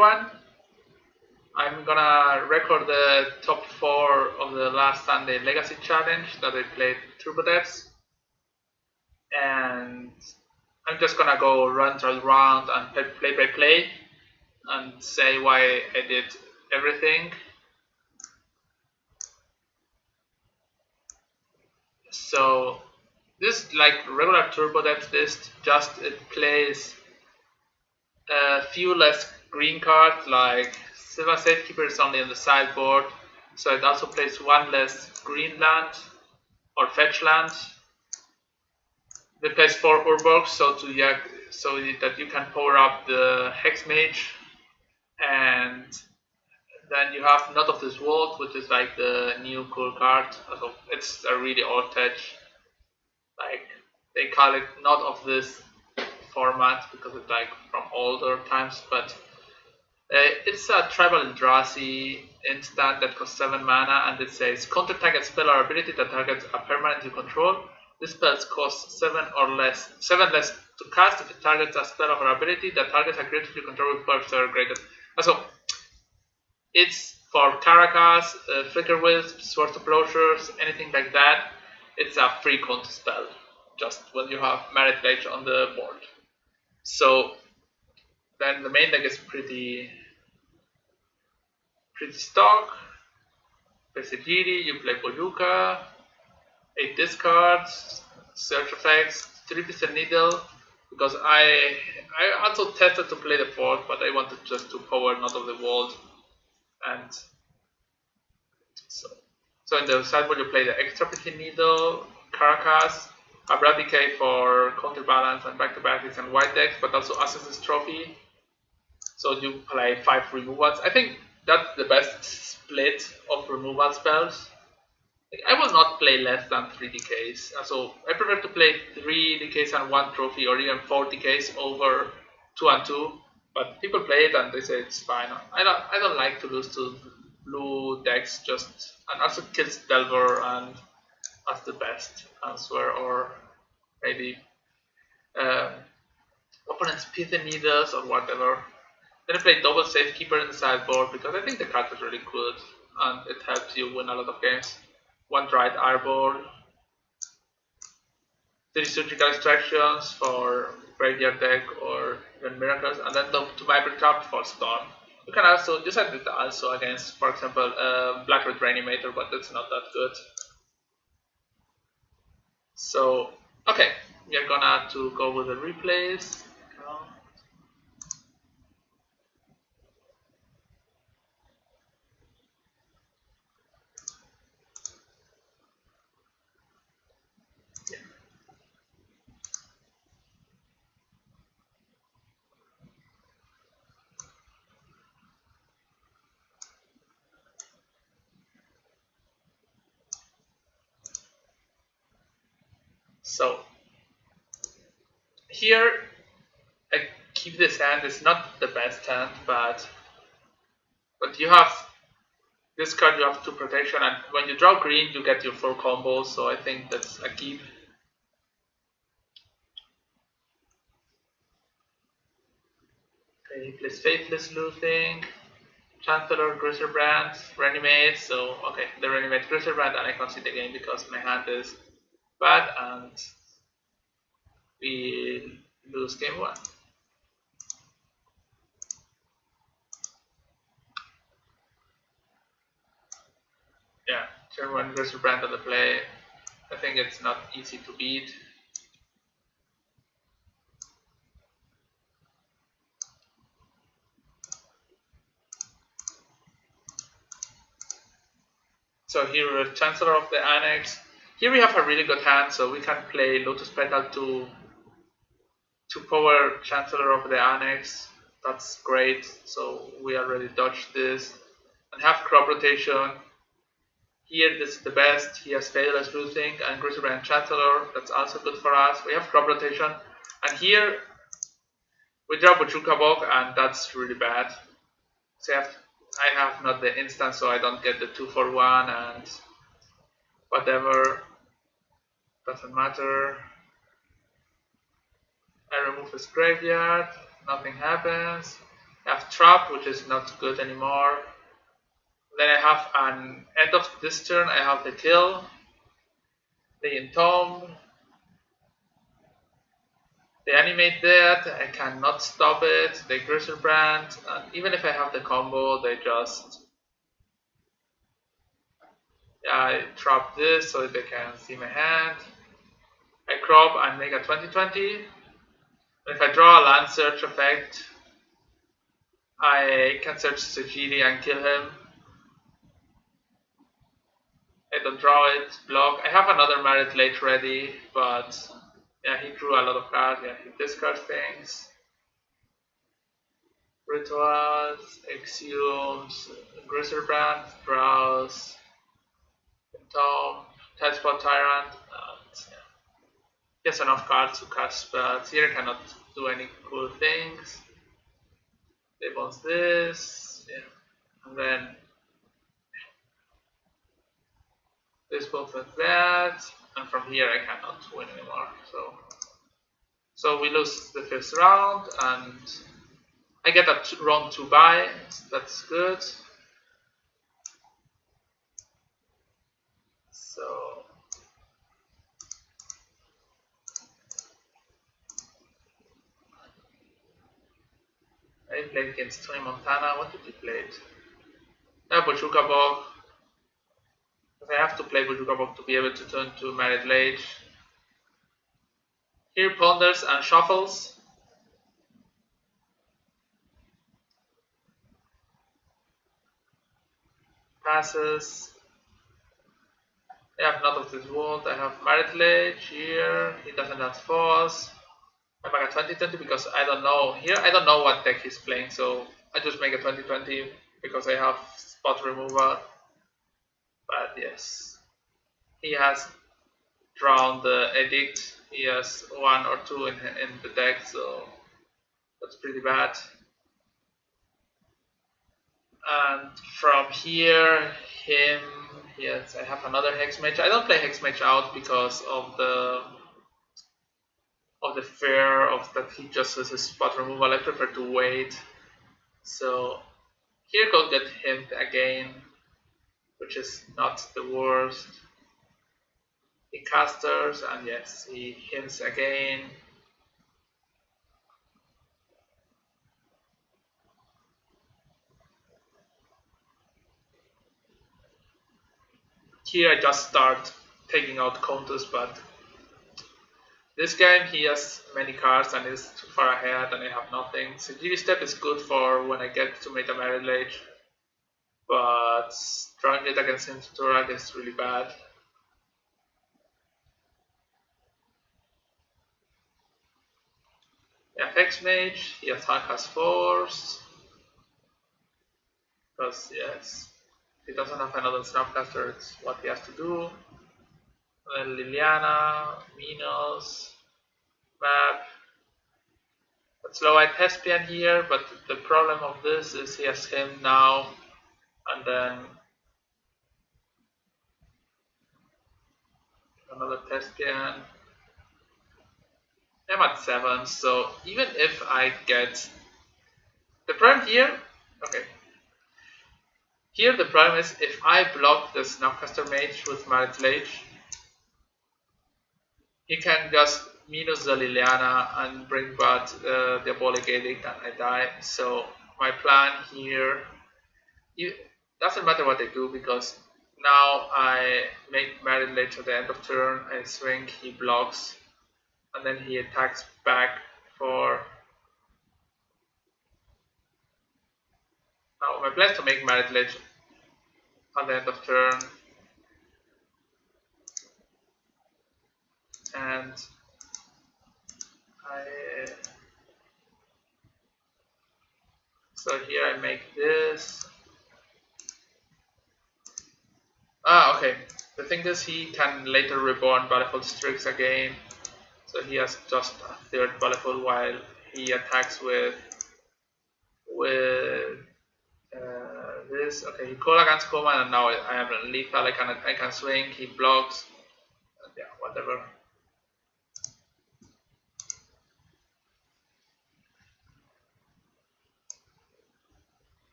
everyone. I'm gonna record the top 4 of the last Sunday Legacy Challenge that I played Turbo Devs. And I'm just gonna go run around and play by play and say why I did everything. So this is like regular Turbo Devs list, just it plays a few less green cards, like Silver Safekeeper is only on the sideboard, so it also plays one less green land or fetch land. It plays 4 Urborgs, so that you can power up the Hex Mage, and then you have Knot of this Vault, which is like the new cool card. So it's a really old tech. Like they call it Knot of this format because it's like from older times, but it's a Tribal Eldrazi instant that costs 7 mana, and it says counter target spell or ability that targets a permanent you control. This spell costs 7 less to cast if it targets a spell or ability that targets a creature you control with 5 or greater. So it's for Caracas, Flicker Wisp, Swords of Closures, anything like that. It's a free counter spell, just when you have Merit Blade on the board. So then the main deck is pretty stock. Play Sagiri, you play Boyuka, 8 discards, search effects, 3% needle, because I also tested to play the 4th, but I wanted just to power Knot of the Vault. And so in the sideboard you play the extra pretty needle, Caracas, Abradicate for counterbalance and back-to-back and white decks, but also Assassin's Trophy. So you play 5 removals. I think that's the best split of removal spells. I will not play less than 3 DKs. So I prefer to play 3 DKs and 1 trophy, or even 4 DKs over 2 and 2. But people play it and they say it's fine. I don't like to lose to blue decks, and also kills Delver and as the best answer, or maybe opponents Pithy Needles or whatever. Then I play double Safekeeper in the sideboard because I think the card is really good and it helps you win a lot of games. 1 Dried Arbor, 3 Surgical Extractions for Graveyard deck or even Miracles, and then the 2 Vibrant Trap for Storm. You can also use it also against, for example, Black Red Reanimator, but that's not that good. So, okay, we are gonna to go with the replays. So here I keep this hand. It's not the best hand, but you have this card. You have 2 protection, and when you draw green, you get your 4 combos. So I think that's a keep. Okay, he plays Faithless Looting, Chancellor, Grisserbrand, Reanimate. So okay, the Reanimate Grisserbrand, and I concede the game because my hand is bad and we lose game 1. Yeah, turn 1 Grisserbrand on the play. I think it's not easy to beat. So here we have Chancellor of the Annex. Here we have a really good hand, so we can play Lotus Petal to power Chancellor of the Annex. That's great. So we already dodged this. And have crop rotation. Here this is the best. He has Faithless Looting and Grisserbrand Chancellor. That's also good for us. We have crop rotation. And here we draw Bojuka Bog, and that's really bad. So I have not the instant, so I don't get the 2 for 1 and whatever. Doesn't matter. I remove his graveyard, nothing happens. I have Trap, which is not good anymore. Then I have an end of this turn, I have the Kill, the Entomb, they animate that, I cannot stop it, they Grisselbrand, and even if I have the combo, they just I trap this so that they can see my hand. I crop and make a 20/20. If I draw a land search effect, I can search Sujiri and kill him. I don't draw it, block. I have another Merit Late ready, but yeah, he drew a lot of cards. Yeah, he discards things. Rituals, Exhumes, Grisserbrand, Draws, Tom, Tidespot Tyrant, and yeah. He has enough cards to cast spells. Here I cannot do any cool things. They bounce this, yeah. And then this bounce like that, and from here I cannot win anymore. So we lose the first round, and I get a round 2 bye. That's good. So I played against Tony Montana. What did he play? Bojuka Bog. I have to play Bojuka Bog to be able to turn to Merit Lage. Here ponders and shuffles. Passes. I have Knot of this Wound. I have Merit Lage here. He doesn't have Force. I make a 20/20 because I don't know. Here I don't know what deck he's playing, so I just make a 20/20 because I have spot removal. But yes, he has drawn the Edict. He has 1 or 2 in the deck, so that's pretty bad. And from here, yes, I have another Hex Mage. I don't play Hex Mage out because of the fear of that he just has a spot removal. I prefer to wait. So here go get him again, which is not the worst. He casters, and yes, he hints again. Here I just start taking out counters, but this game he has many cards and is too far ahead and I have nothing. So GD Step is good for when I get to Meta Merit Lage, but drawing it against him to Turak is really bad. Yeah, Hex Mage, he attack has Force. Because yes, if he doesn't have another Snapcaster, it's what he has to do. And then Liliana, Minos, Map. Let's low white Thespian here, but the problem of this is he has him now, and then another Thespian. I'm at 7, so even if I get the problem here, okay. Here the problem is if I block the Snapcaster Mage with Merit Lage, he can just minus the Liliana and bring back the Diabolic Edict and I die. So my plan here, it doesn't matter what I do because now I make Merit Lage at the end of turn, I swing, he blocks, and then he attacks back for... Now my plan is to make Merit Lage at the end of turn, and so here I make this. Okay. The thing is he can later reborn Battlefield Strix again, so he has just a third Battlefield while he attacks with this. Okay, he call against Command and now I am lethal. I can swing. He blocks. Yeah, whatever.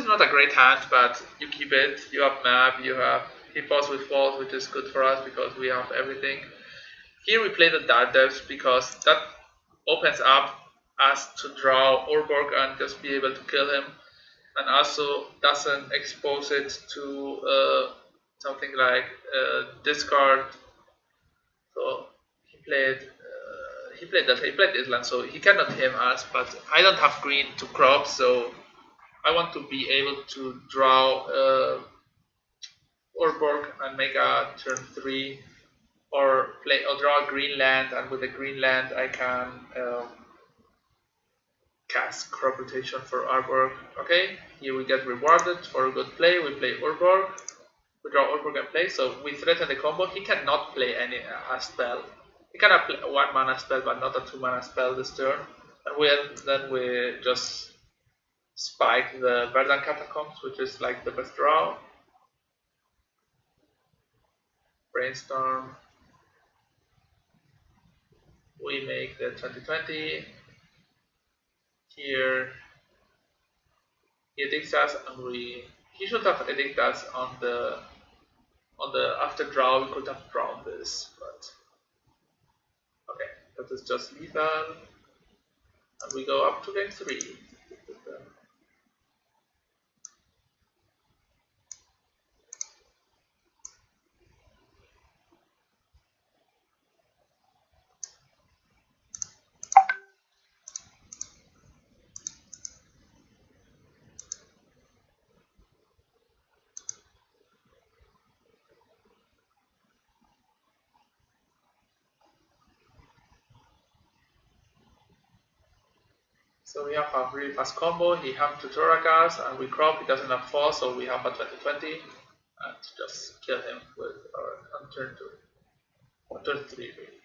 is not a great hand, but you keep it. You have map, you have he falls with falls, which is good for us because we have everything. Here we play the Dark Depths because that opens up us to draw Urborg and just be able to kill him, and also doesn't expose it to something like discard. So he played Island, so he cannot him us. But I don't have green to crop, so I want to be able to draw Urborg and make a turn 3, or draw a green land, and with the green land I can cast crop rotation for Urborg. Okay, here we get rewarded for a good play. We play Urborg, we draw Urborg and play. So we threaten the combo. He cannot play any a spell. He cannot play a 1 mana spell, but not a 2 mana spell this turn. And then we just spike the Verdant Catacombs, which is like the best draw. Brainstorm. We make the 2020. Here he addicts us, and he should have addicted us on the after draw. We could have drawn this, but okay, that is just lethal, and we go up to game 3. So we have a really fast combo. He has to Thoragas, and we crop. He doesn't have 4, so we have a 2020, and just kill him with our on turn 2. Or turn 3, really.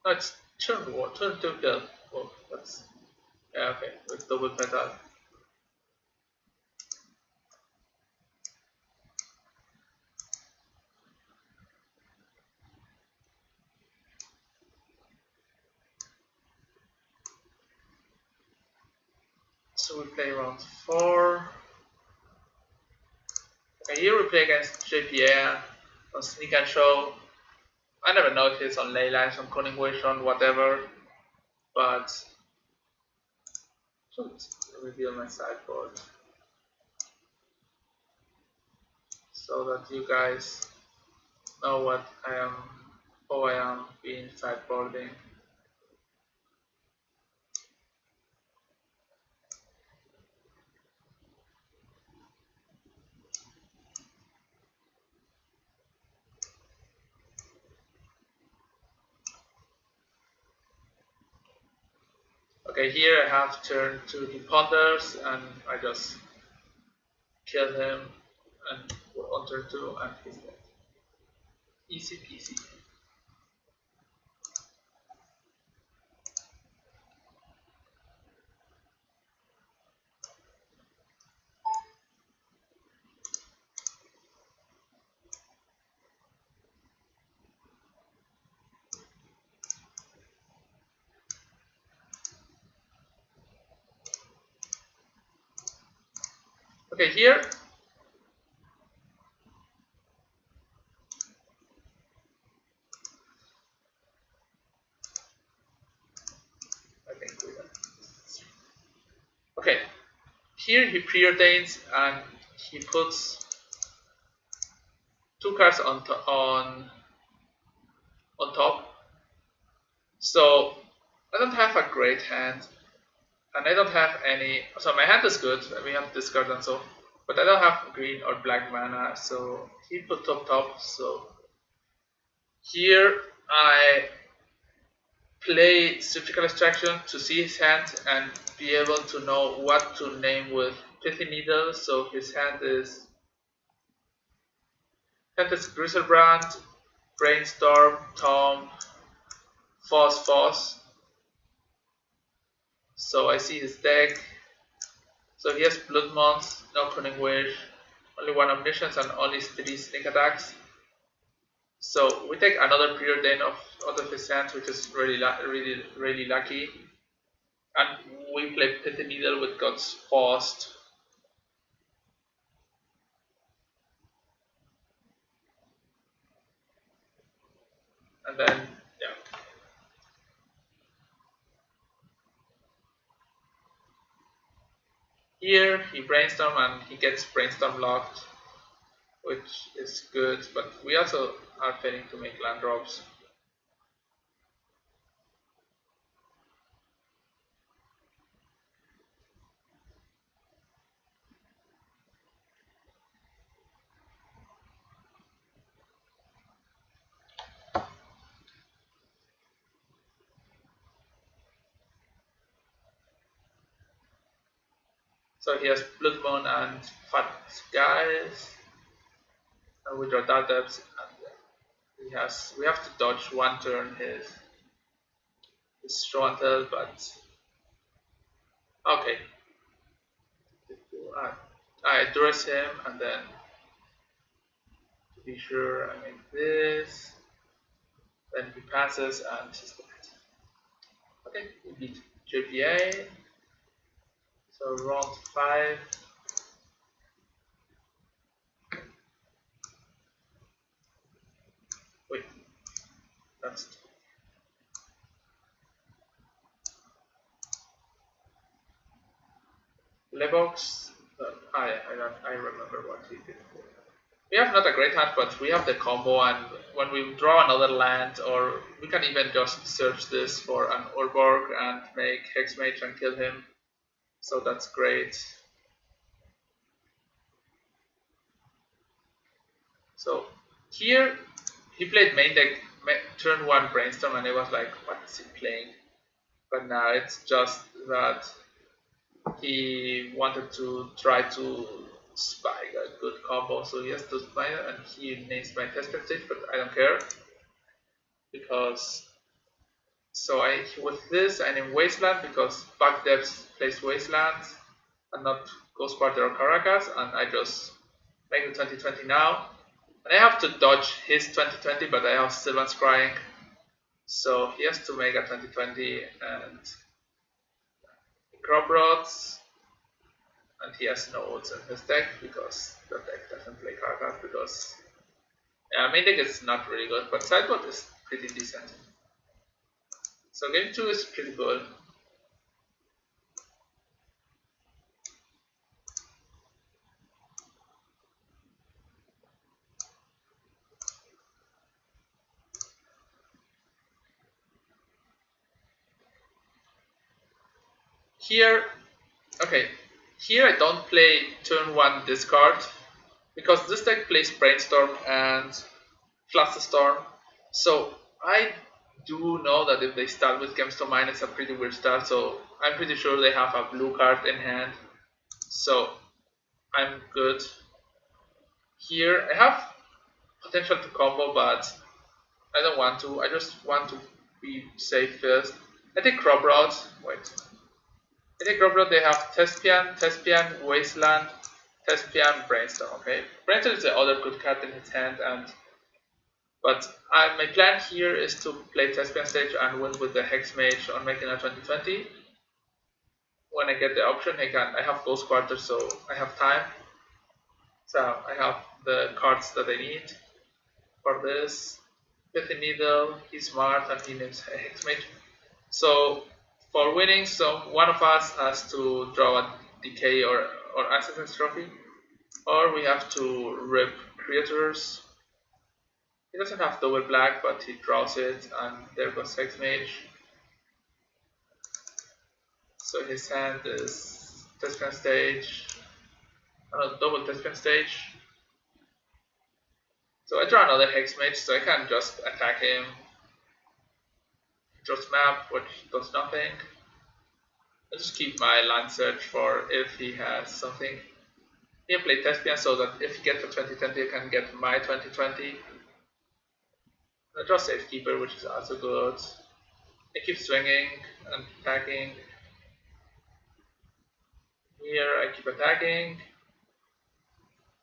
No, it's turn 1, turn 2 kill. Oh, that's yeah, okay, with double petal. So we play round 4. Okay, here we play against JPA on Sneak and Show. I never know if it's on Leylines, on Continuation, whatever, but should reveal my sideboard so that you guys know what I am, how I am being sideboarding. Okay, here I have turn to the Ponders, and I just kill him and on turn 2, and he's dead. Easy peasy. Okay, here I think we done. Okay, here he preordains and he puts 2 cards on top. So I don't have a great hand, and I don't have any. So my hand is good. We have discard and so, but I don't have green or black mana. So he put top. So here I play Surgical Extraction to see his hand and be able to know what to name with Pithy Needle. So his hand is Griselbrand, Brainstorm, Tom, Foss. So I see his deck. So he has Blood Moth, no Cunning Wish, only 1 Omniscience, and only 3 Sneak Attacks. So we take another Preordain out of his hand, which is really lucky. And we play Pithy Needle with God's Faust. and then yeah. Here he brainstorm and he gets brainstorm locked, which is good, but we also are failing to make land drops. So he has Blood Moon and Fat Guys, and we draw that depths, and we have to dodge one turn his show and tell, but okay. I, I address him and then to be sure I make this, then he passes and he's dead. Okay, we beat JPA. So round 5. Wait, that's Lebox. I remember what he did. We have not a great hand, but we have the combo, and when we draw another land, or we can even just search this for an Urborg and make Hexmage and kill him. So that's great. So here he played main deck turn 1 brainstorm, and I was like, what is he playing? But now it's just that he wanted to try to spike a good combo, so he has to spy and he names my test stage, but I don't care because with this I name Wasteland because Back Depths plays Wasteland and not Ghost Quarter or Caracas, and I just make the 2020 now. And I have to dodge his 2020, but I have Sylvan Scrying, so he has to make a 2020 and Crop Rods, and he has nodes in his deck because the deck doesn't play Caracas because main deck is not really good, but sideboard is pretty decent. So game 2 is pretty good. Here, okay, here I don't play turn 1 discard because this deck plays Brainstorm and Flusterstorm. So I do know that if they start with Gemstone Mine, it's a pretty weird start. So I'm pretty sure they have a blue card in hand. So I'm good. Here I have potential to combo, but I don't want to. I just want to be safe first. I take Crop Route. Wait. I take Crop Route. They have Tespian, Wasteland, Tespian, Brainstorm. Okay. Brainstorm is the other good card in his hand, but my plan here is to play Tespian stage and win with the Hex Mage on making a 2020. When I get the option, I have Ghost Quarter, so I have time. So I have the cards that I need for this. Pithy Needle, he's smart and he names Hexmage. So for winning, one of us has to draw a Decay or Assassin's Trophy, or we have to rip creatures. He doesn't have double black, but he draws it, and there goes Hexmage. So his hand is Tespian stage, double Tespian stage. So I draw another Hexmage, so I can just attack him. Just map, which does nothing. I just keep my land search for if he has something. He can play Tespian so that if he gets a 2020, I can get my 2020. I draw Safekeeper, which is also good. I keep swinging and attacking. Here I keep attacking.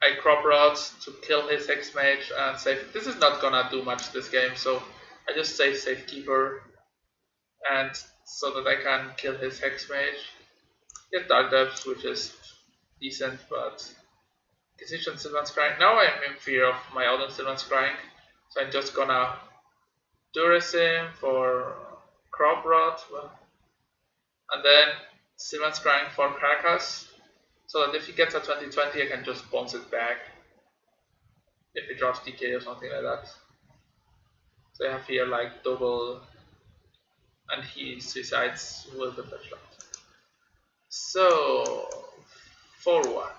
I Crop Route to kill his Hexmage and save. This is not gonna do much this game, so I just save Safekeeper, and so that I can kill his Hexmage. Get Dark Depths, which is decent, but Decision Sylvan Scrying. Now I'm in fear of my own Sylvan Scrying, so I'm just gonna Durasim for Crop Rot, and then Siemens Scrying for Carcass, so that if he gets a 2020 I can just bounce it back if he drops DK or something like that. So I have here like double, and he suicides with the flashlight. So 4-1.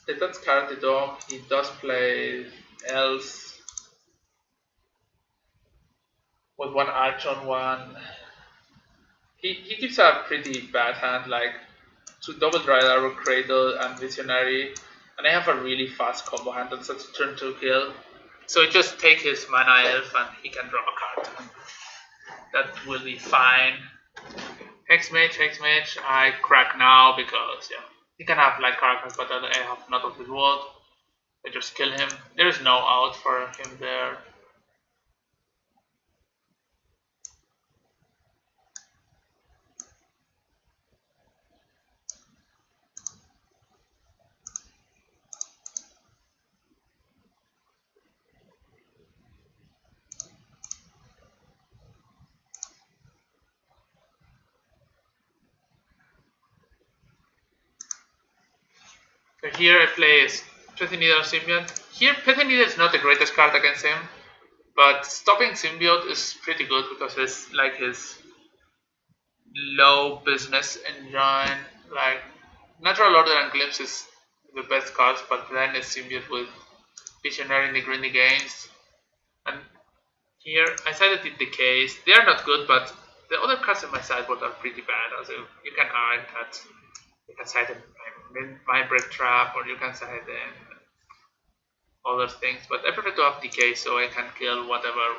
If that's card the dome, he does play Elves with one Arch on one. He gives a pretty bad hand, like to double Dry Arrow, Cradle, and Visionary, and I have a really fast combo hand that's a turn 2 kill. So I just take his mana elf and he can draw a card. That will be fine. Hexmage, I crack now because yeah, he can have like Carcass, but I have not of his world. I just kill him. There is no out for him there. So here I play Petty Needle Symbiont. Here Petty Needle is not the greatest card against him, but stopping Symbiote is pretty good because it's like his low business engine. Like Natural Order and Glimpse is the best cards, but then it's Symbiote with Visionary in the Greeny Gains. And here I sided with the case. They are not good, but the other cards in my sideboard are pretty bad. Also, you can argue that you can side in Mindbreak Trap, or you can side in other things. But I prefer to have decay so I can kill whatever.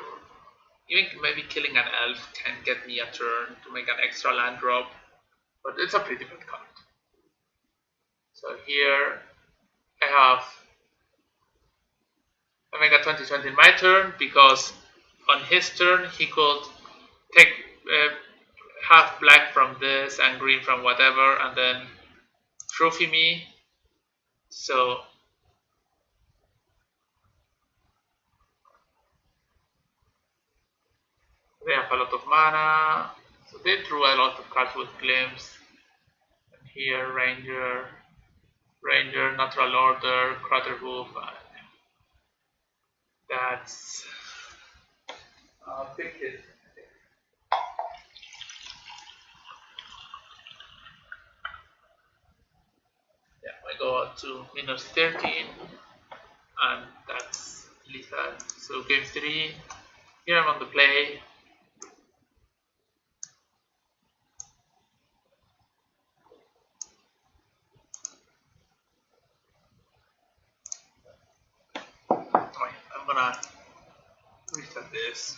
Even maybe killing an elf can get me a turn to make an extra land drop. But it's a pretty bad card. So here I make a 2020 in my turn because on his turn he could take half black from this and green from whatever and then trophy me. So they have a lot of mana. So they drew a lot of cards with Glimpse. And here Ranger, Natural Order, Craterhoof. That's I'll pick it. Yeah, I go up to -13, and that's lethal. So game 3. Here I'm on the play. I'm gonna reset this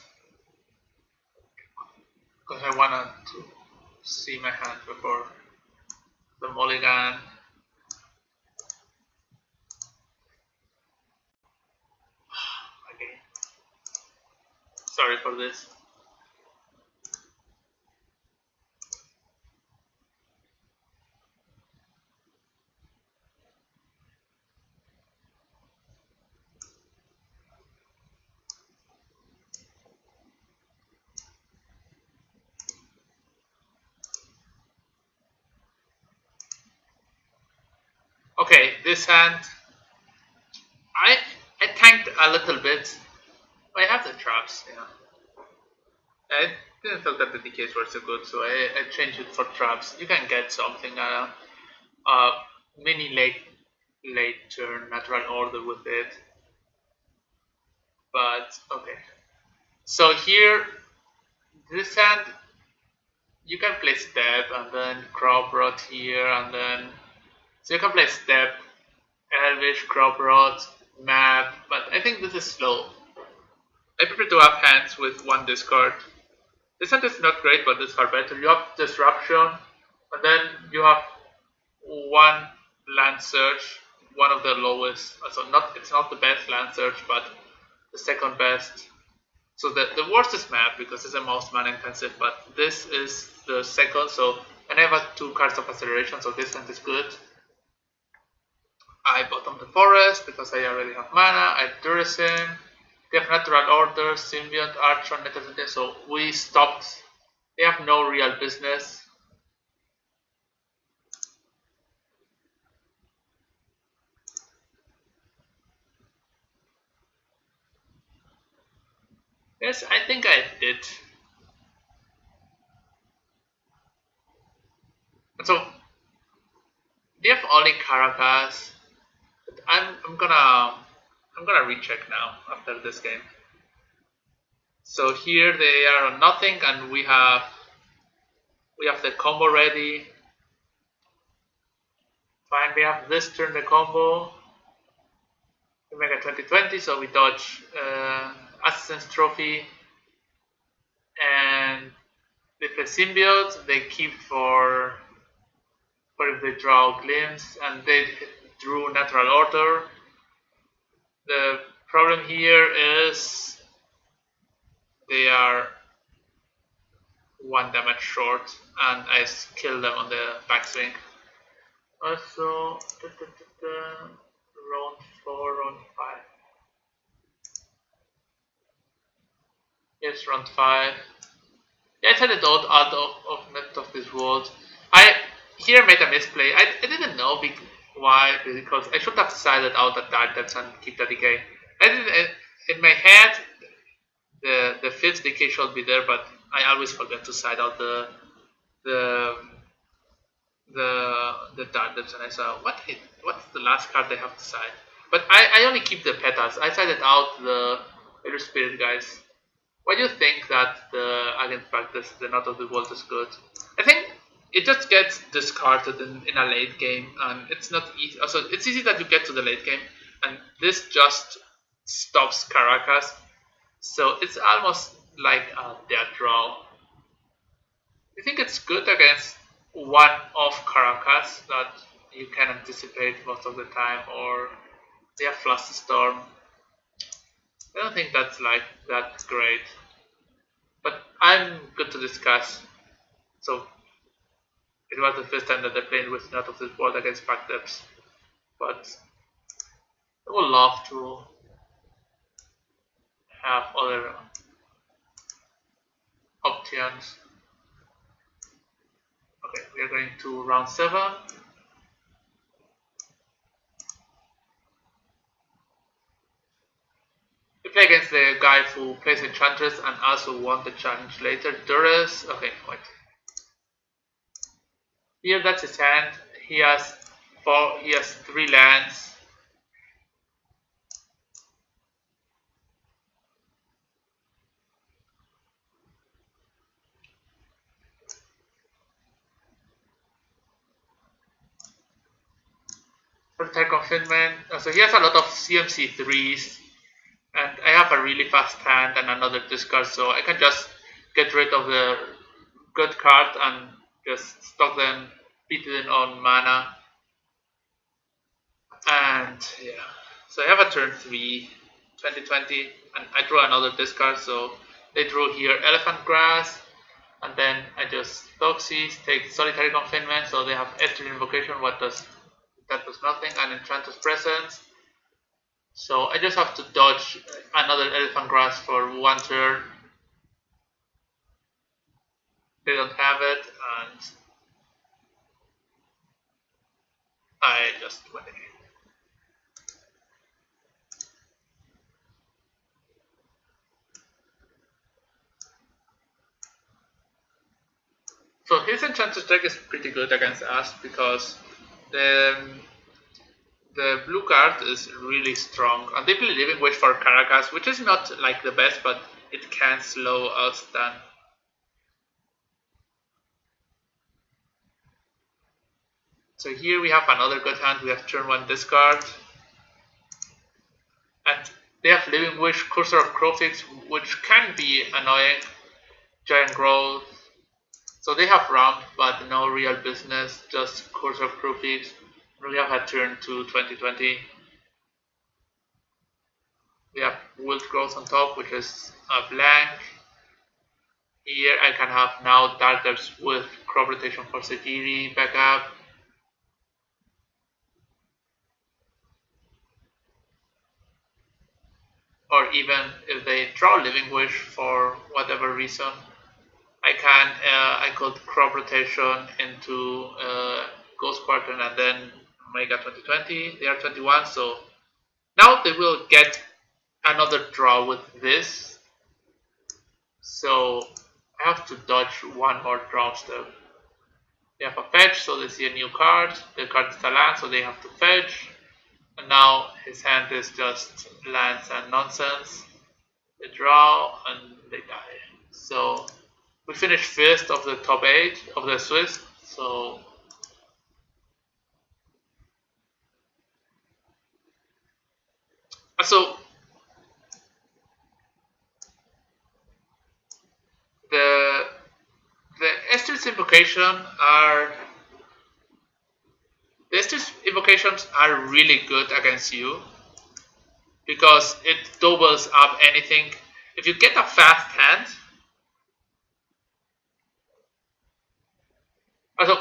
because I wanted to see my hand before the mulligan. Okay, sorry for this. Okay, this hand I tanked a little bit. I have the traps, yeah. I didn't feel that the decays were so good, so I changed it for traps. You can get something, mini late turn natural order with it. But okay. So here this hand you can play step and then crop rot here and then so you can play step, elvish, crop rot, map, but I think this is slow. I prefer to have hands with one discard. This hand is not great, but this are better. You have disruption, and then you have one land search, one of the lowest. So not it's not the best land search, but the second best. So the worst is map because it's the most mana intensive, but this is the second, so and I have 2 cards of acceleration, so this hand is good. I bottom the forest because I already have mana. I Durisin. They have natural order, symbiont, archer, Metazodia, so we stopped. They have no real business. Yes, I think I did. And so they have only Caracas. But I'm gonna recheck now after this game. So here they are on nothing, and we have the combo ready. Fine, we have this turn the combo. We make a 2020, so we dodge Assassin's Trophy, and they play Symbiote. They keep for if they draw Glimpse, and they drew Natural Order. The problem here is they are 1 damage short, and I kill them on the backswing. Also, round 4, round 5. Yes, round 5. Yeah, I tried it out of Myth of this world. I here made a misplay. I didn't know why, because I should have decided out that Dark Depths and keep the decay. I didn't, in my head, the 5th decay should be there, but I always forget to side out the Dark Depths, and I saw what's the last card they have to side. But I only keep the petals. I sided out the Elder Spirit guys. Why do you think that the Against Practice, the Not of the World, is good? I think it just gets discarded in a late game, and it's not easy. Also, it's easy that you get to the late game, and this just stops Caracas. So it's almost like a dead draw. I think it's good against one off Caracas that you can anticipate most of the time, or they have Fluster Storm. I don't think that's that great, but I'm good to discuss. So it was the first time that they played with Not of this World against Pack Depths, but I would love to have other options. Okay, we are going to round 7. We play against the guy who plays Enchantress and also won the challenge later, Duras. Okay, wait. Here that's his hand. He has 3 lands. Solitary Confinement. So he has a lot of CMC 3s. And I have a really fast hand and another discard, so I can just get rid of the good card and just stock them, beat it on mana. And yeah, so I have a turn 3, 2020, and I draw another discard, so they drew here Elephant Grass, and then I just Toxis, take Solitary Confinement, so they have Ether Invocation, that does nothing, and Enchantress Presence. So I just have to dodge another Elephant Grass for 1 turn. They don't have it, and I just win again. So his Enchantress deck is pretty good against us because the blue card is really strong, and they play Living Witch for Caracas, which is not like the best, but it can slow us down. So here we have another good hand. We have turn 1 discard, and they have Living Witch, Cursor of Crowfix, which can be annoying. Giant Growth. So they have Ramp, but no real business, just Cursor of Crowfix. We have a turn to 2020. We have Wild Growth on top, which is a blank. Here I can have now Dark Depths with crop rotation for Sagiri backup. Or even if they draw Living Wish for whatever reason, I could crop rotation into Ghost Quarter and then Mega 2020. They are 21, so now they will get another draw with this. So I have to dodge one more draw step. They have a fetch, so they see a new card. The card is a land, so they have to fetch. And now his hand is just lands and nonsense. They draw and they die. So we finished first of the top 8 of the Swiss. So the Estes invocations are really good against you because it doubles up anything. If you get a fast hand, also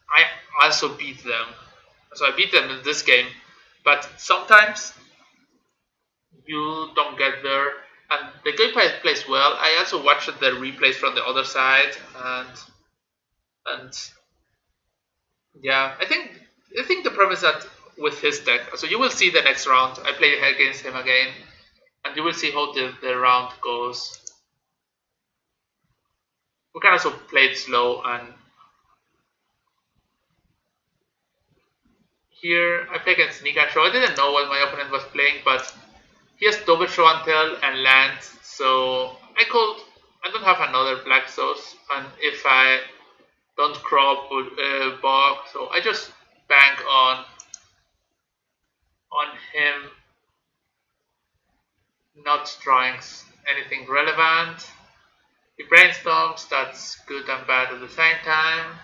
I also beat them. So I beat them in this game, but sometimes you don't get there, and the gameplay plays well. I also watched the replays from the other side, and yeah, I think the problem is that with his deck, so you will see the next round. I play against him again, and you will see how the round goes. We can also play it slow, and here I play against Nika Show. I didn't know what my opponent was playing, but he has double show and tell and land, so I don't have another black source, and if I don't crop or bog, so I just bank on him not drawing anything relevant. He brainstorms, that's good and bad at the same time.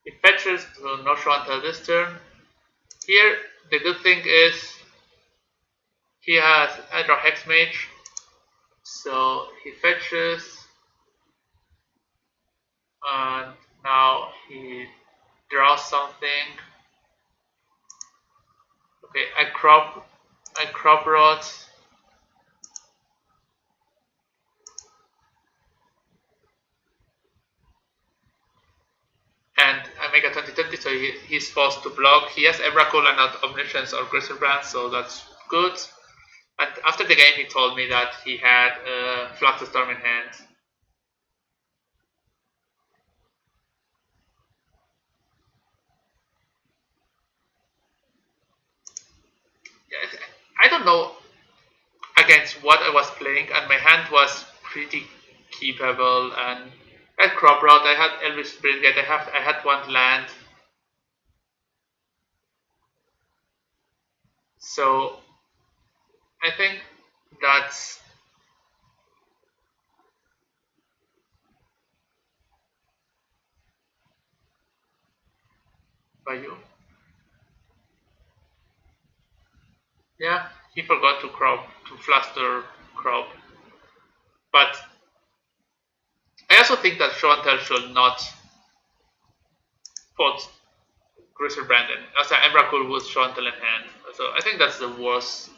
He fetches, so no show until this turn. Here, the good thing is he has I draw Hex Mage, so he fetches, and now he draws something. Okay, I crop rods. And I make a 2020, so he's forced to block. He has Emrakul and not Omniscience or Griselbrand, so that's good. And after the game, he told me that he had Fluxstorm in hand. I don't know against what I was playing, and my hand was pretty keepable. And at Crop Route, I had Elvish Brigade, I had one land. So I think that's by you. Yeah, he forgot to fluster crop. But I also think that show and tell should not put Griselbrand in. As an Emrakul with show and tell in hand. So I think that's the worst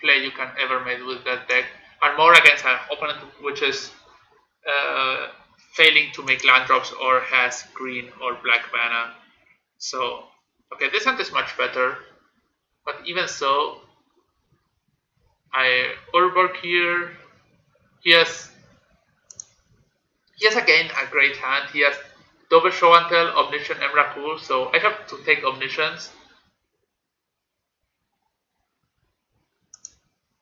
play you can ever make with that deck. And more against an opponent which is failing to make land drops or has green or black mana. So, okay, this hand is much better. But even so, I Urborg here. He has again a great hand. He has double show and tell, Omniscient, Emrakul, so I have to take Omniscience.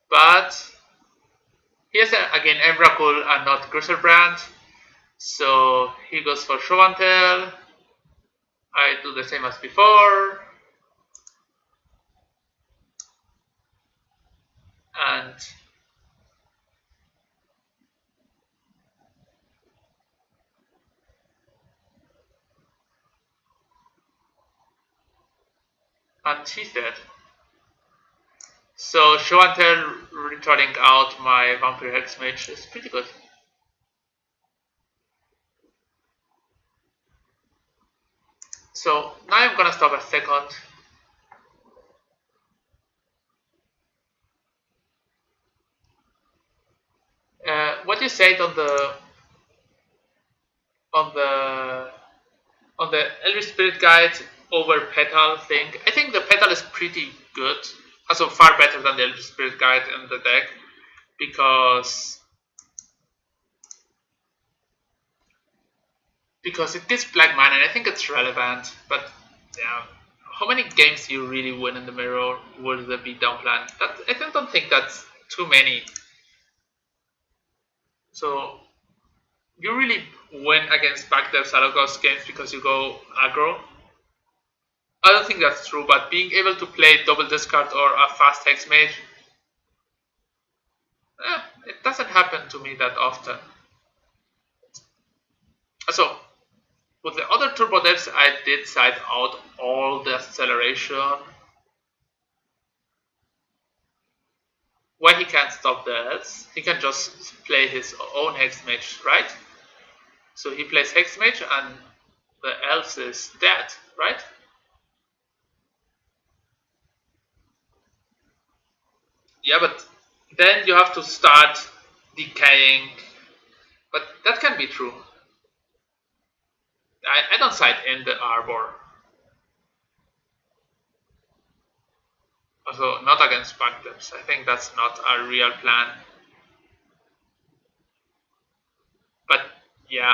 But he has again Emrakul and not Griselbrand, so he goes for show and tell. I do the same as before, and she's dead. So show and tell returning out my Vampire Hexmage is pretty good. So now I'm gonna stop a second. What you said on the on the Elvish Spirit Guide over Petal thing, I think the Petal is pretty good. Also far better than the Elvish Spirit Guide in the deck because it gives black mana and I think it's relevant. But yeah, how many games do you really win in the mirror with the beatdown plan? I don't think that's too many. So you really win against backdev Salagos games because you go aggro. I don't think that's true, but being able to play double discard or a fast hex mage, it doesn't happen to me that often. So with the other turbo devs, I did side out all the acceleration. Why he can't stop the elves? He can just play his own hex mage, right? So he plays hex mage and the elves is dead, right? Yeah, but then you have to start decaying. But that can be true. I don't side in the arbor. Also, not against backdepths. I think that's not a real plan. But yeah,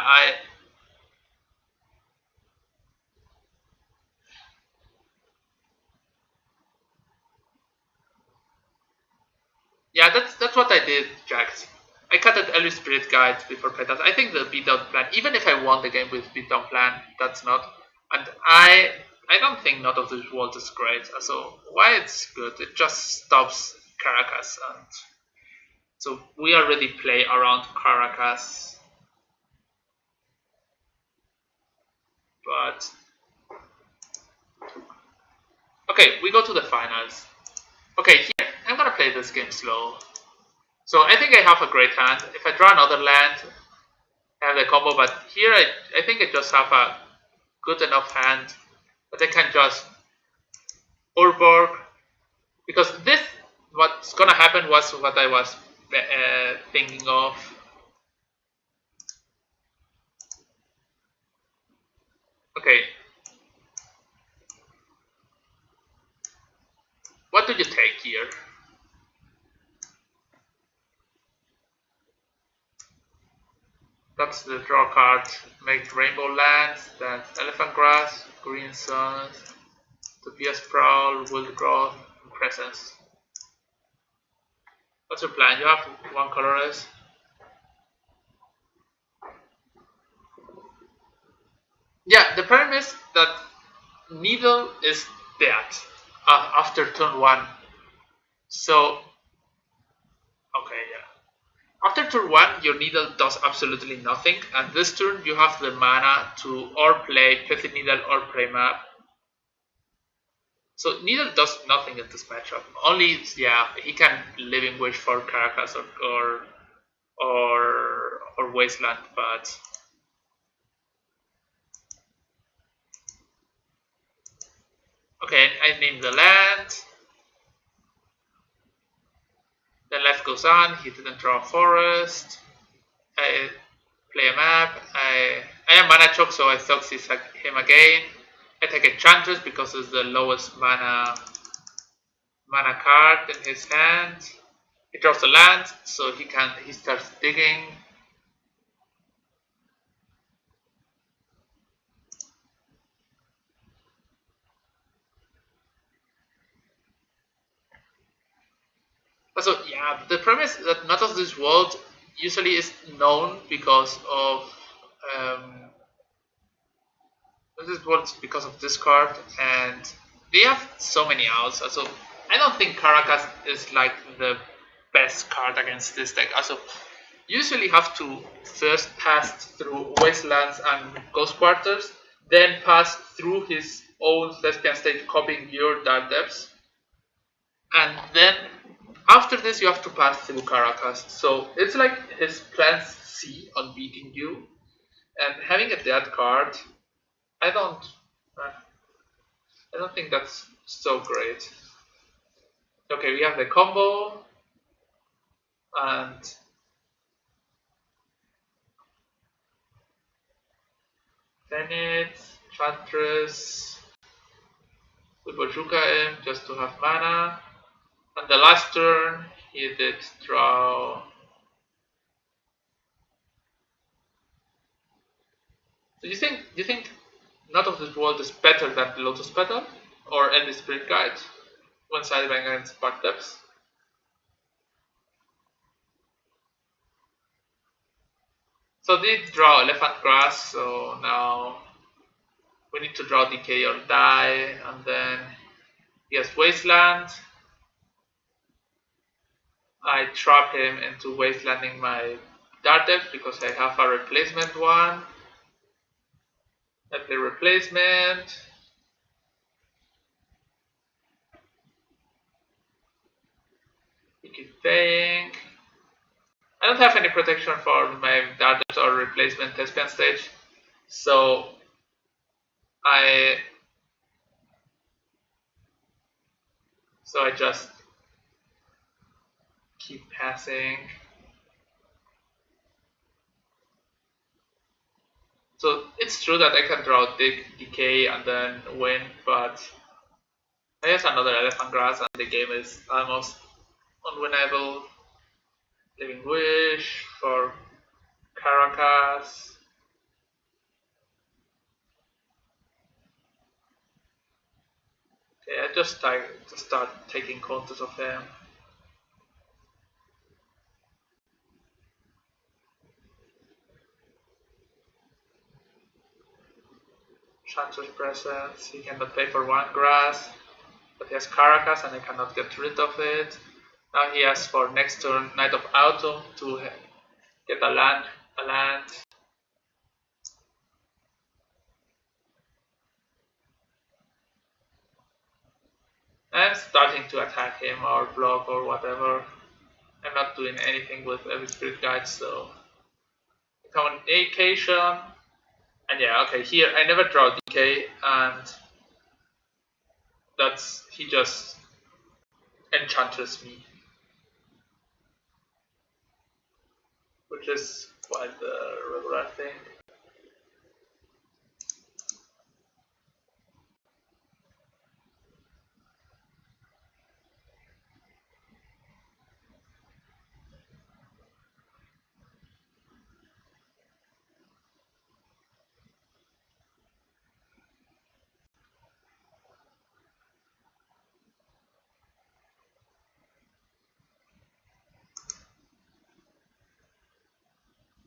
that's what I did, Jax. I cut the Elvis Spirit Guide before Petas. I think the beatdown plan, even if I won the game with beatdown plan, that's not. And I don't think Not of this World is great. So why it's good? It just stops Caracas, and so we already play around Caracas. But okay, we go to the finals. Okay, here I'm gonna play this game slow. So I think I have a great hand. If I draw another land, I have the combo, but here I think I just have a good enough hand that I can just Urborg. Because this, what's gonna happen was what I was thinking of. Okay. What do you take here? That's the draw card. Make rainbow lands. That's elephant grass, green suns, Tobias Prowl, wild growth, and presence. What's your plan? You have one colorless. Yeah, the problem is that Needle is dead after turn 1. So, okay, yeah. After turn 1, your Needle does absolutely nothing, and this turn you have the mana to or play Pithy Needle or play Map. So Needle does nothing in this matchup. Only, yeah, he can Living Wish for Caracas or Wasteland, but okay, I name the land. Then life goes on. He didn't draw a forest. I play a map. I am mana choke, so I succeed him again. I take Enchantress because it's the lowest mana card in his hand. He draws a land, so he starts digging. So yeah, the premise that Not of this World usually is known because of because of this card, and they have so many outs. Also, I don't think Caracas is like the best card against this deck. Also, usually have to first pass through Wastelands and Ghost Quarters, then pass through his own Thespian State, copying your Dark Depths. And then after this you have to pass Cebu Caracas. So it's like his plan C on beating you. And having a dead card, I don't think that's so great. Okay, we have the combo and Zenith, Chantress, we Bojuka him just to have mana. On the last turn, he did draw. So do you think Not of This World is better than the Lotus Petal or any Spirit Guide when siding against Spark Depths? So they draw Elephant Grass, so now we need to draw Decay or Die, and then he has Wasteland. I trap him into wastelanding my Dardev because I have a replacement one. I play replacement. He keeps paying. I don't have any protection for my Dardev or replacement Thespian stage, so I just keep passing. So it's true that I can draw Decay and then win, but there's another Elephant Grass and the game is almost unwinnable. Living Wish for Caracas. Okay, I just start taking counters of him. Chance's presence. He cannot pay for one grass, but he has Caracas and I cannot get rid of it. Now he has for next turn Knight of Autumn to get a land. I'm starting to attack him or block or whatever. I'm not doing anything with every Spirit Guide, so common vacation. And yeah, okay, here I never draw Decay, and he just enchantress me, which is quite the regular thing.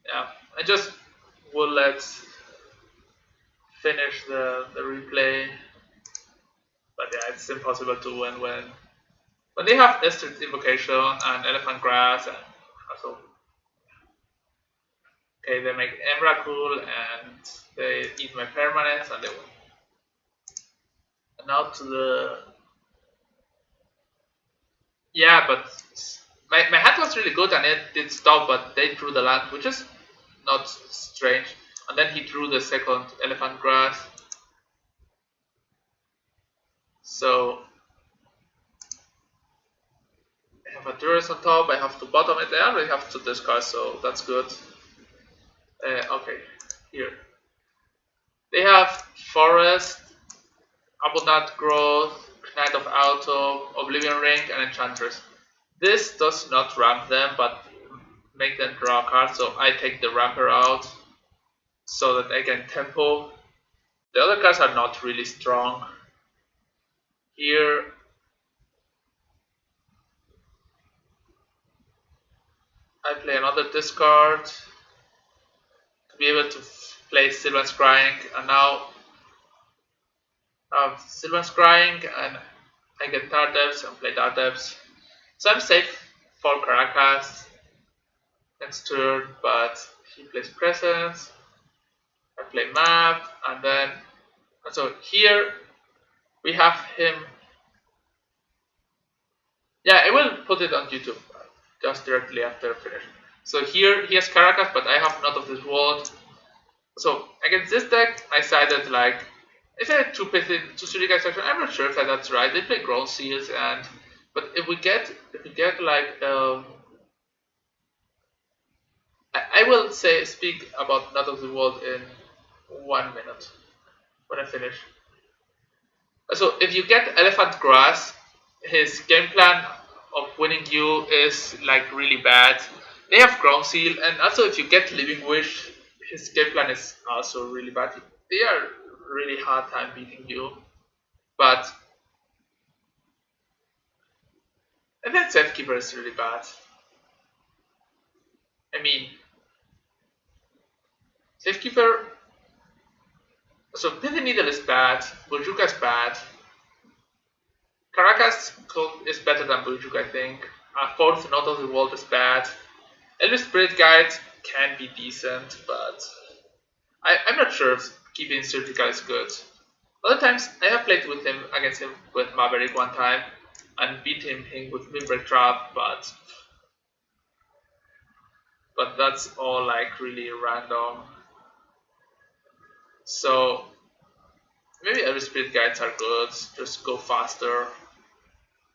Yeah, I just will finish the replay, but yeah, it's impossible to win when they have Estrict's Invocation and Elephant Grass, and also okay, they make Emrakul and they eat my permanents and they win. And now to the yeah, but my hand was really good and it did stop, but they drew the land, which is not strange. And then he drew the second Elephant Grass. So I have a Duress on top, I have to bottom it, I already have to discard, so that's good. Okay, here. They have Forest, Abundant Growth, Knight of Autumn, Oblivion Ring, and Enchantress. This does not ramp them, but make them draw a card, so I take the ramper out so that I can tempo. The other cards are not really strong. Here, I play another discard to be able to play Sylvan Scrying, and now I have Sylvan Scrying, and I get Dardevs and play Dardevs. So I'm safe for Caracas next turn, but he plays Presence, I play Map, and then so here we have him Yeah, I will put it on YouTube just directly after finish. So here he has Caracas, but I have Not of this World. So against this deck, I decided like I said two pithy two city guys action. I'm not sure if that's right. They play ground seals and but if we get like I will speak about Not of the World in 1 minute when I finish. So if you get Elephant Grass, his game plan of winning you is like really bad. They have Ground Seal, and also if you get Living Wish, his game plan is also really bad. They are really hard time beating you. But and then Safekeeper is really bad. I mean, Safekeeper. So Pithing Needle is bad. Bojuka is bad. Caracas is better than Bujuk, I think. Fourth Not of the World is bad. Elder Spirit Guide can be decent, but I'm not sure if keeping Surgical is good. Other times, I have played with him against him with Maverick one time and beat him with Windbreak Trap, but that's all like really random. So maybe Elder Spirit Guides are good, just go faster.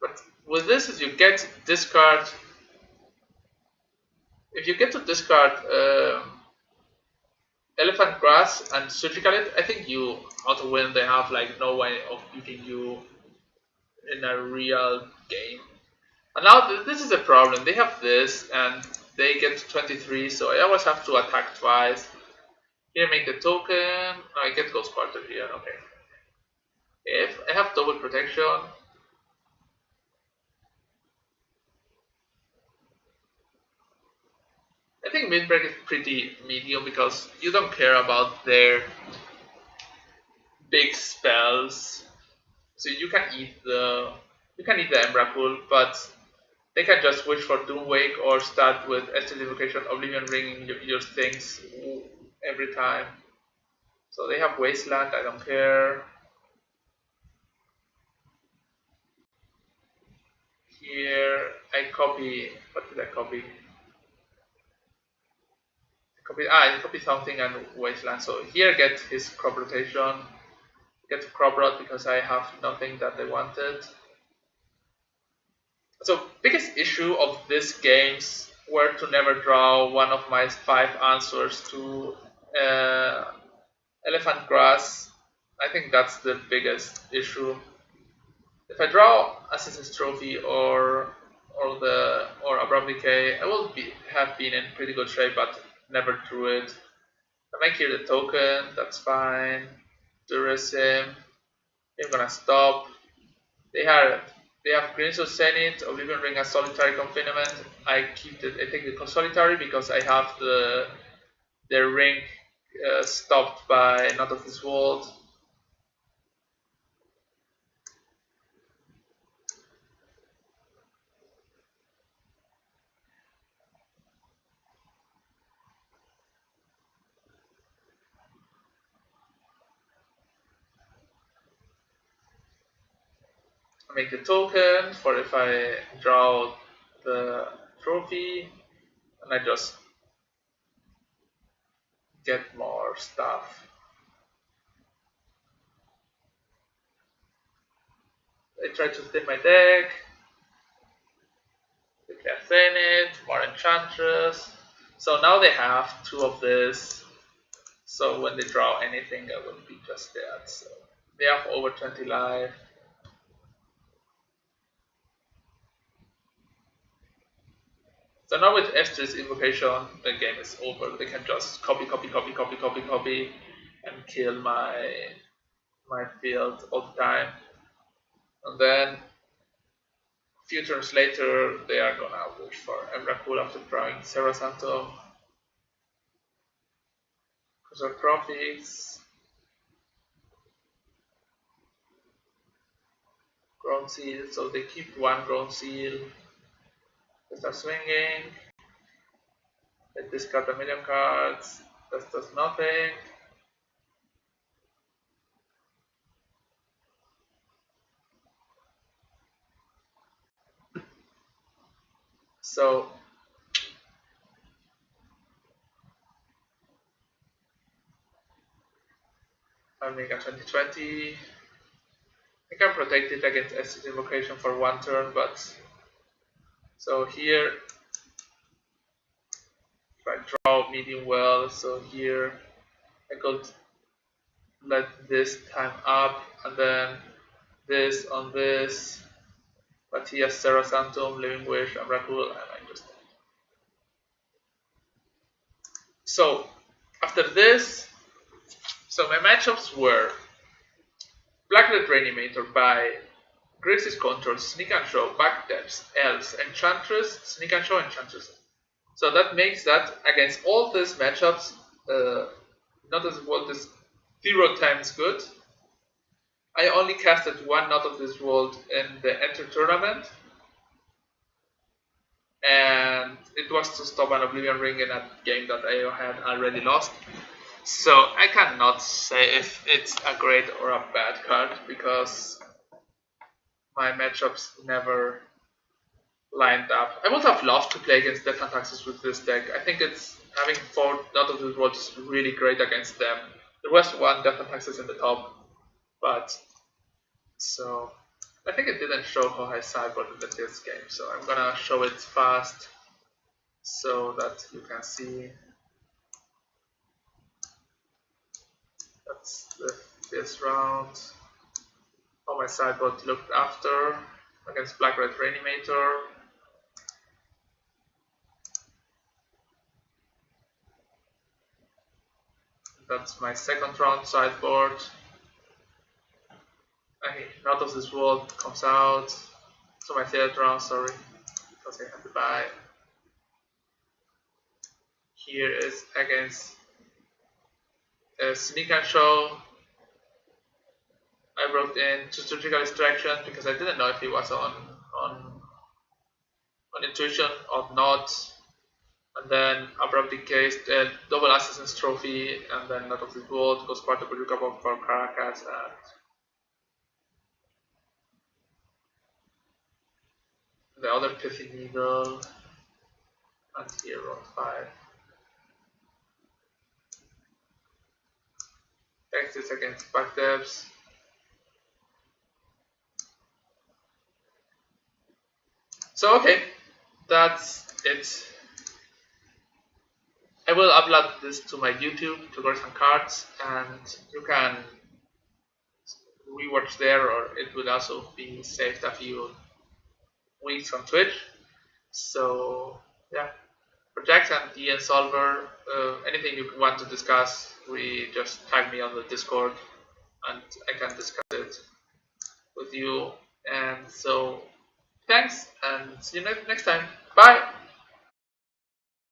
But with this, if you get discard, if you get to discard Elephant Grass and Surgical it, I think you auto win. They have like no way of beating you in a real game. And now this is a problem. They have this and they get to 23, so I always have to attack twice. Here make the token. I get Ghost Quarter here, okay. If I have double protection, I think Windbreak is pretty medium because you don't care about their big spells. So you can eat the Emrakul, but they can just wish for Doomwake or start with Estate Invocation, Oblivion Ring your things every time. So they have Wasteland, I don't care. Here I copy, what did I copy? I copied something and Wasteland. So here get his crop rotation, get crop rot because I have nothing that I wanted. So biggest issue of this games were to never draw one of my 5 answers to Elephant Grass. I think that's the biggest issue. If I draw Assassin's Trophy or Abrupt Decay, I will have been in pretty good shape, but never drew it. I make here the token, that's fine. Durism, I'm gonna stop. They have Greenstone Zenith, Oblivion Ring, and Solitary Confinement. I take the Solitary because I have the ring stopped by Not of this World. I make the token for if I draw the trophy, and I just get more stuff. I try to flip my deck, declare Zenith, more Enchantress. So now they have 2 of this. So when they draw anything, I will be just dead. So they have over 20 life. So now with Estrus Invocation, the game is over. They can just copy, copy, copy, copy, copy, copy, and kill my field all the time. And then a few turns later, they are gonna wish for Emrakul after drawing Serra Santo. Because of Profits, Ground Seal, so they keep 1 Ground Seal. They start swinging. They discard a million cards. That does nothing. So Omega 2020. I can protect it against Estus Invocation for one turn, but so here if I draw medium well, so here I could let this time up and then this on this, but he has Serra Santum, Living Wish, Abracul, and I just. So after this, so my matchups were Black Red Reanimator by Grixis Control, Sneak and Show, Backdepths, Elves, Enchantress, Sneak and Show, Enchantress. So that makes that against all these matchups, not as World is 0 times good. I only casted one Not of this World in the Enter tournament, and it was to stop an Oblivion Ring in a game that I had already lost. So I cannot say if it's a great or a bad card because my matchups never lined up. I would have loved to play against Death and Taxes with this deck. I think it's having 4 Not of this World is really great against them. There was one Death and Taxes in the top, but so I think it didn't show how I sideboarded in this game. So I'm gonna show it fast so that you can see. That's this round. How my sideboard looked after against Black Red Reanimator. That's my second round sideboard. Okay, Not of this World comes out. So my third round, sorry, because I had to buy. Here is against Sneak and Show. I wrote in Surgical Distraction because I didn't know if he was on Intuition or not. And then Abrupt Decay, Double Assassin's Trophy, and then Not of this World goes part of the Book for Caracas. And the other Pithy Needle, and here round 5. Texas against Backdepths. So okay, that's it. I will upload this to my YouTube, to Cards and Cards, and you can rewatch there, or it will also be saved a few weeks on Twitch. So yeah, project and DN Solver, anything you want to discuss, we just tag me on the Discord, and I can discuss it with you. And so thanks, and see you next time. Bye.